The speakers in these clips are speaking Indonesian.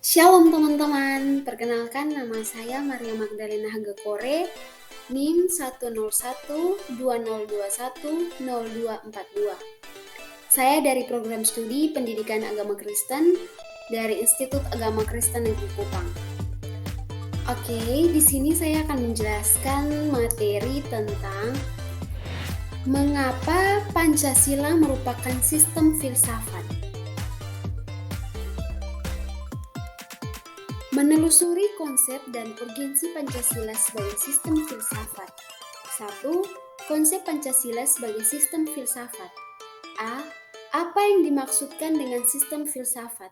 Shalom teman-teman, perkenalkan nama saya Maria Magdalena Hagekore, NIM 10120210242. Saya dari program studi Pendidikan Agama Kristen dari Institut Agama Kristen Negeri Kupang. Oke, di sini saya akan menjelaskan materi tentang mengapa Pancasila merupakan sistem filsafat. Menelusuri konsep dan urgensi Pancasila sebagai sistem filsafat. 1. Konsep Pancasila sebagai sistem filsafat. A. Apa yang dimaksudkan dengan sistem filsafat?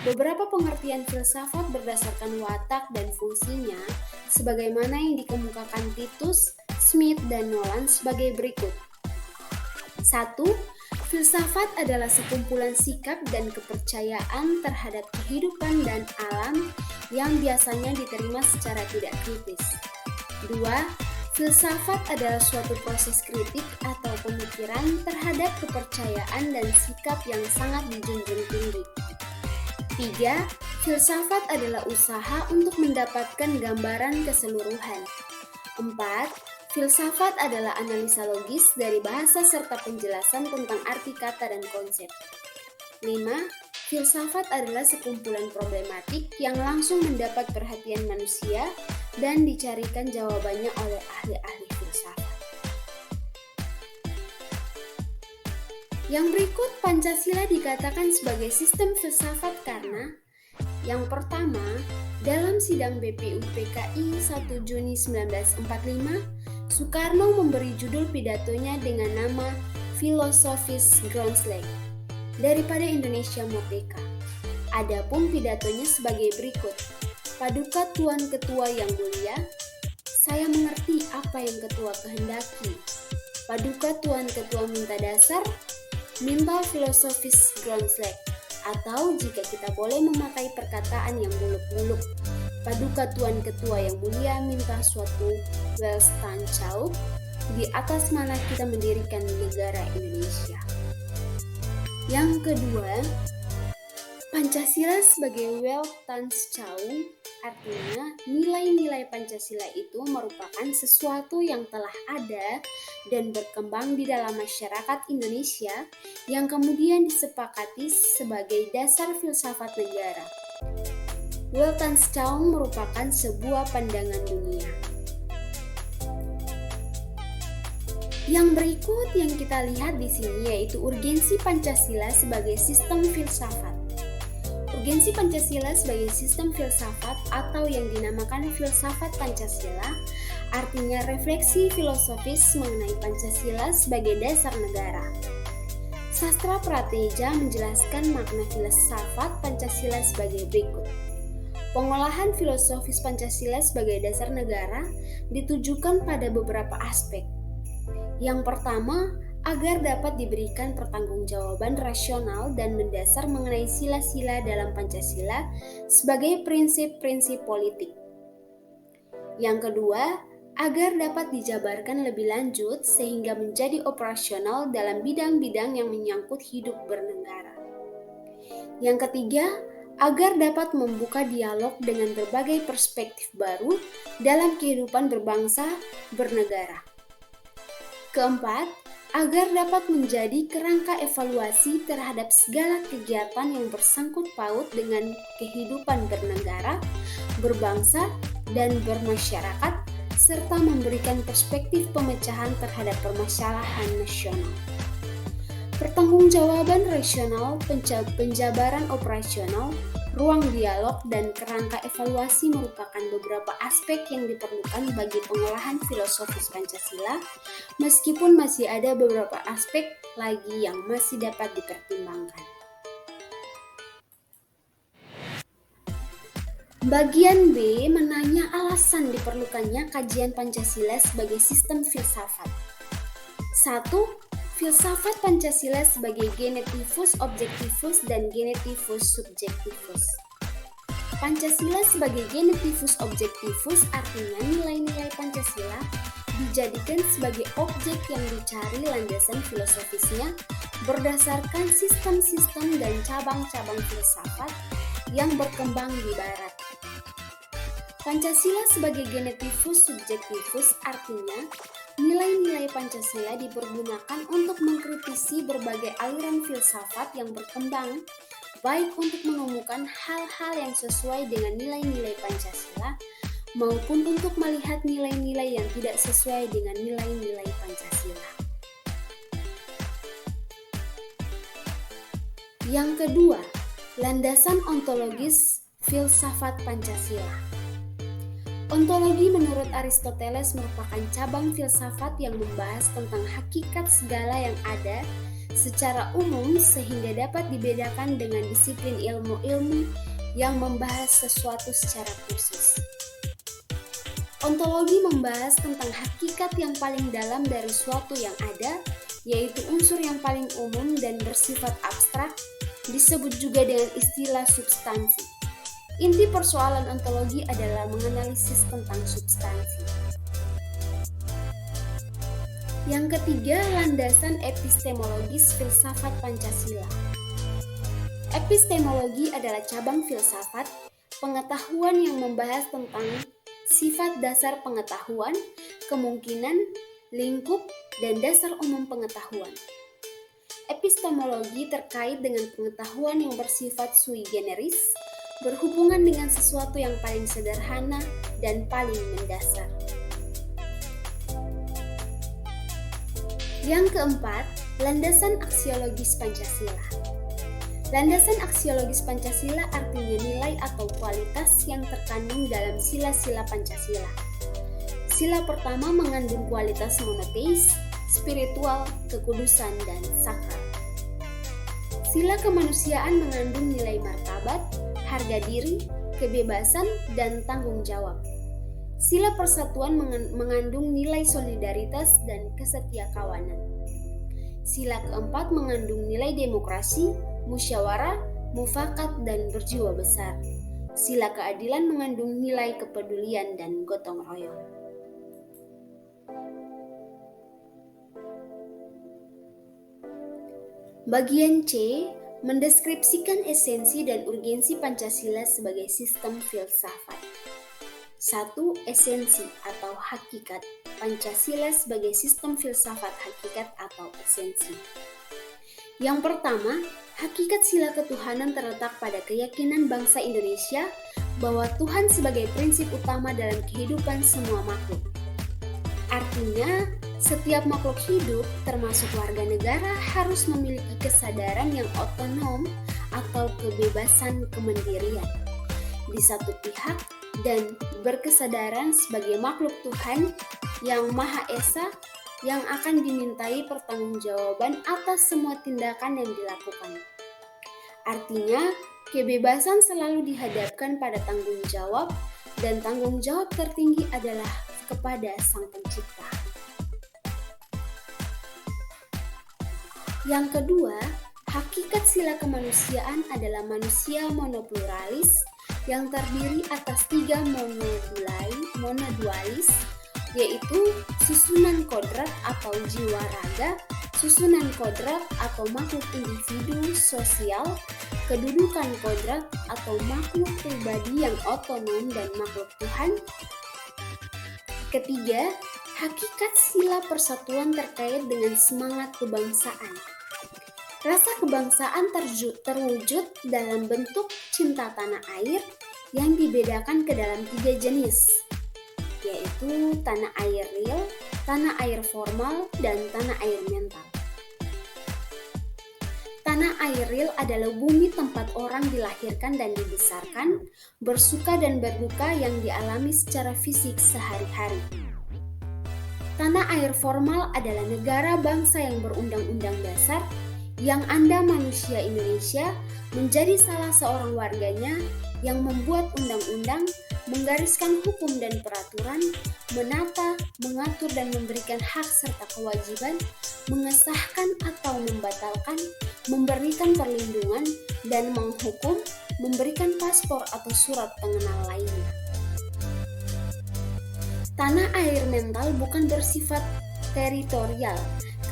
Beberapa pengertian filsafat berdasarkan watak dan fungsinya sebagaimana yang dikemukakan Titus, Smith, dan Nolan sebagai berikut. 1. Filsafat adalah sekumpulan sikap dan kepercayaan terhadap kehidupan dan alam yang biasanya diterima secara tidak kritis. 2. Filsafat adalah suatu proses kritik atau pemikiran terhadap kepercayaan dan sikap yang sangat dijunjung tinggi. 3. Filsafat adalah usaha untuk mendapatkan gambaran keseluruhan. 4. Filsafat adalah analisa logis dari bahasa serta penjelasan tentang arti kata dan konsep. 5. Filsafat adalah sekumpulan problematik yang langsung mendapat perhatian manusia dan dicarikan jawabannya oleh ahli-ahli filsafat. Yang berikut Pancasila dikatakan sebagai sistem filsafat karena yang pertama, dalam sidang BPUPKI 1 Juni 1945, Soekarno memberi judul pidatonya dengan nama Philosophisch Grundslag, daripada Indonesia Merdeka. Adapun pidatonya sebagai berikut. Paduka Tuan Ketua yang mulia, saya mengerti apa yang Ketua kehendaki. Paduka Tuan Ketua minta dasar, minta Philosophisch Grundslag. Atau jika kita boleh memakai perkataan yang muluk-muluk, Paduka Tuan Ketua yang mulia minta suatu Weltanschauung di atas mana kita mendirikan negara Indonesia. Yang kedua, Pancasila sebagai Weltanschauung artinya nilai-nilai Pancasila itu merupakan sesuatu yang telah ada dan berkembang di dalam masyarakat Indonesia yang kemudian disepakati sebagai dasar filsafat negara. Weltanschauung merupakan sebuah pandangan dunia. Yang berikut yang kita lihat di sini yaitu urgensi Pancasila sebagai sistem filsafat. Urgensi Pancasila sebagai sistem filsafat atau yang dinamakan filsafat Pancasila artinya refleksi filosofis mengenai Pancasila sebagai dasar negara. Sastra Prateja menjelaskan makna filsafat Pancasila sebagai berikut. Pengolahan filosofis Pancasila sebagai dasar negara ditujukan pada beberapa aspek. Yang pertama, agar dapat diberikan pertanggungjawaban rasional dan mendasar mengenai sila-sila dalam Pancasila sebagai prinsip-prinsip politik. Yang kedua, agar dapat dijabarkan lebih lanjut sehingga menjadi operasional dalam bidang-bidang yang menyangkut hidup bernegara. Yang ketiga, agar dapat membuka dialog dengan berbagai perspektif baru dalam kehidupan berbangsa bernegara. Keempat, agar dapat menjadi kerangka evaluasi terhadap segala kegiatan yang bersangkut paut dengan kehidupan bernegara, berbangsa, dan bermasyarakat, serta memberikan perspektif pemecahan terhadap permasalahan nasional. Pertanggungjawaban rasional, penjabaran operasional, ruang dialog, dan kerangka evaluasi merupakan beberapa aspek yang diperlukan bagi pengolahan filosofis Pancasila, meskipun masih ada beberapa aspek lagi yang masih dapat dipertimbangkan. Bagian B menanya alasan diperlukannya kajian Pancasila sebagai sistem filsafat. 1. Filsafat Pancasila sebagai genetivus objektivus dan genetivus subjektivus. Pancasila sebagai genetivus objektivus artinya nilai-nilai Pancasila dijadikan sebagai objek yang dicari landasan filosofisnya berdasarkan sistem-sistem dan cabang-cabang filsafat yang berkembang di Barat. Pancasila sebagai genetivus subjektivus artinya nilai-nilai Pancasila dipergunakan untuk mengkritisi berbagai aliran filsafat yang berkembang, baik untuk menemukan hal-hal yang sesuai dengan nilai-nilai Pancasila maupun untuk melihat nilai-nilai yang tidak sesuai dengan nilai-nilai Pancasila. Yang kedua, landasan ontologis filsafat Pancasila. Ontologi menurut Aristoteles merupakan cabang filsafat yang membahas tentang hakikat segala yang ada secara umum sehingga dapat dibedakan dengan disiplin ilmu-ilmu yang membahas sesuatu secara khusus. Ontologi membahas tentang hakikat yang paling dalam dari suatu yang ada, yaitu unsur yang paling umum dan bersifat abstrak, disebut juga dengan istilah substansi. Inti persoalan ontologi adalah menganalisis tentang substansi. Yang ketiga, landasan epistemologis filsafat Pancasila. Epistemologi adalah cabang filsafat pengetahuan yang membahas tentang sifat dasar pengetahuan, kemungkinan, lingkup, dan dasar umum pengetahuan. Epistemologi terkait dengan pengetahuan yang bersifat sui generis, berhubungan dengan sesuatu yang paling sederhana dan paling mendasar. Yang keempat, landasan aksiologis Pancasila. Landasan aksiologis Pancasila artinya nilai atau kualitas yang terkandung dalam sila-sila Pancasila. Sila pertama mengandung kualitas monoteis, spiritual, kekudusan, dan sakral. Sila kemanusiaan mengandung nilai martabat, harga diri, kebebasan, dan tanggung jawab. Sila persatuan mengandung nilai solidaritas dan kesetiakawanan. Sila keempat mengandung nilai demokrasi, musyawarah, mufakat, dan berjiwa besar. Sila keadilan mengandung nilai kepedulian dan gotong royong. Bagian C mendeskripsikan esensi dan urgensi Pancasila sebagai sistem filsafat. 1. Esensi atau hakikat Pancasila sebagai sistem filsafat hakikat atau esensi. Yang pertama, hakikat sila ketuhanan terletak pada keyakinan bangsa Indonesia bahwa Tuhan sebagai prinsip utama dalam kehidupan semua makhluk. Artinya, setiap makhluk hidup, termasuk warga negara, harus memiliki kesadaran yang otonom atau kebebasan kemandirian di satu pihak dan berkesadaran sebagai makhluk Tuhan yang Maha Esa yang akan dimintai pertanggungjawaban atas semua tindakan yang dilakukan. Artinya, kebebasan selalu dihadapkan pada tanggung jawab dan tanggung jawab tertinggi adalah kepada Sang Pencipta. Yang kedua, hakikat sila kemanusiaan adalah manusia monopluralis yang terdiri atas 3 monodualis, yaitu susunan kodrat atau jiwa raga, susunan kodrat atau makhluk individu sosial, kedudukan kodrat atau makhluk pribadi yang otonom dan makhluk Tuhan. Ketiga, hakikat sila persatuan terkait dengan semangat kebangsaan. Rasa kebangsaan terwujud dalam bentuk cinta tanah air yang dibedakan ke dalam 3 jenis, yaitu tanah air real, tanah air formal, dan tanah air mental. Tanah air real adalah bumi tempat orang dilahirkan dan dibesarkan, bersuka dan berduka yang dialami secara fisik sehari-hari. Tanah air formal adalah negara bangsa yang berundang-undang dasar, yang Anda manusia Indonesia menjadi salah seorang warganya yang membuat undang-undang, menggariskan hukum dan peraturan, menata, mengatur dan memberikan hak serta kewajiban, mengesahkan atau membatalkan, memberikan perlindungan, dan menghukum, memberikan paspor atau surat pengenal lainnya. Tanah air mental bukan bersifat teritorial,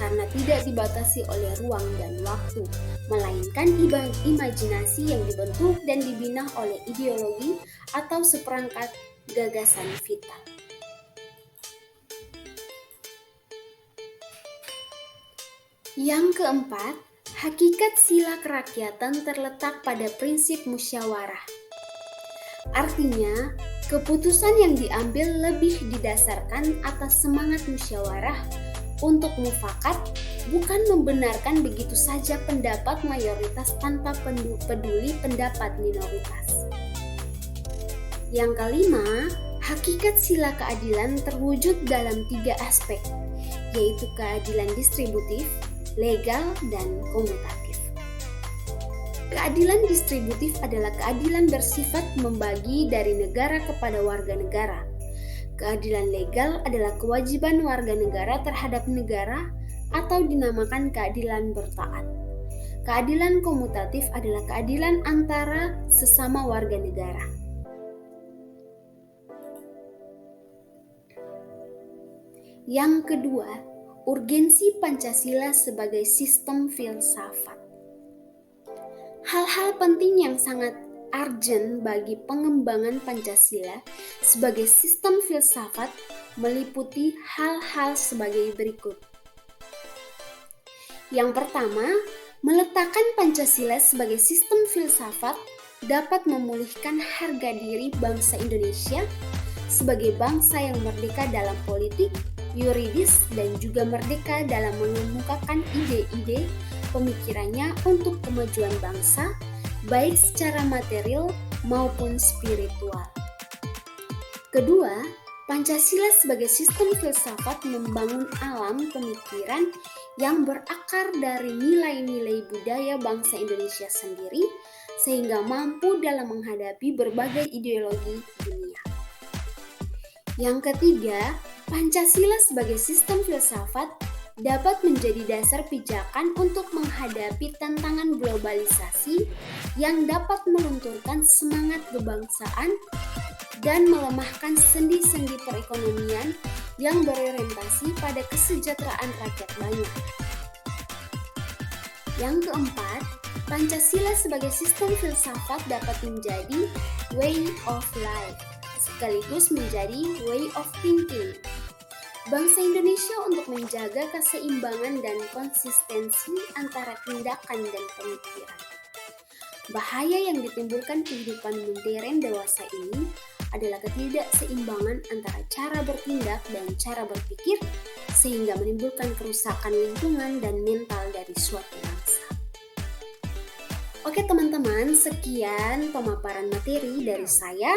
karena tidak dibatasi oleh ruang dan waktu, melainkan imajinasi yang dibentuk dan dibina oleh ideologi atau seperangkat gagasan vital. Yang keempat, hakikat sila kerakyatan terletak pada prinsip musyawarah. Artinya, keputusan yang diambil lebih didasarkan atas semangat musyawarah untuk mufakat, bukan membenarkan begitu saja pendapat mayoritas tanpa peduli pendapat minoritas. Yang kelima, hakikat sila keadilan terwujud dalam 3 aspek, yaitu keadilan distributif, legal, dan komutatif. Keadilan distributif adalah keadilan bersifat membagi dari negara kepada warga negara. Keadilan legal adalah kewajiban warga negara terhadap negara atau dinamakan keadilan bertaat. Keadilan komutatif adalah keadilan antara sesama warga negara. Yang kedua, urgensi Pancasila sebagai sistem filsafat. Hal-hal penting yang sangat urgent bagi pengembangan Pancasila sebagai sistem filsafat meliputi hal-hal sebagai berikut. Yang pertama, meletakkan Pancasila sebagai sistem filsafat dapat memulihkan harga diri bangsa Indonesia sebagai bangsa yang merdeka dalam politik, yuridis, dan juga merdeka dalam mengemukakan ide-ide pemikirannya untuk kemajuan bangsa, baik secara material maupun spiritual. Kedua, Pancasila sebagai sistem filsafat membangun alam pemikiran yang berakar dari nilai-nilai budaya bangsa Indonesia sendiri, sehingga mampu dalam menghadapi berbagai ideologi dunia. Yang ketiga, Pancasila sebagai sistem filsafat dapat menjadi dasar pijakan untuk menghadapi tantangan globalisasi yang dapat melunturkan semangat kebangsaan dan melemahkan sendi-sendi perekonomian yang berorientasi pada kesejahteraan rakyat banyak. Yang keempat, Pancasila sebagai sistem filsafat dapat menjadi way of life, sekaligus menjadi way of thinking. Bangsa Indonesia untuk menjaga keseimbangan dan konsistensi antara tindakan dan pemikiran. Bahaya yang ditimbulkan kehidupan modern dewasa ini adalah ketidakseimbangan antara cara bertindak dan cara berpikir, sehingga menimbulkan kerusakan lingkungan dan mental dari suatu bangsa. Oke teman-teman, sekian pemaparan materi dari saya.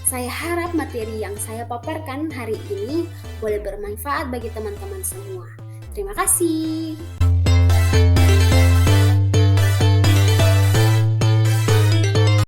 Saya harap materi yang saya paparkan hari ini boleh bermanfaat bagi teman-teman semua. Terima kasih.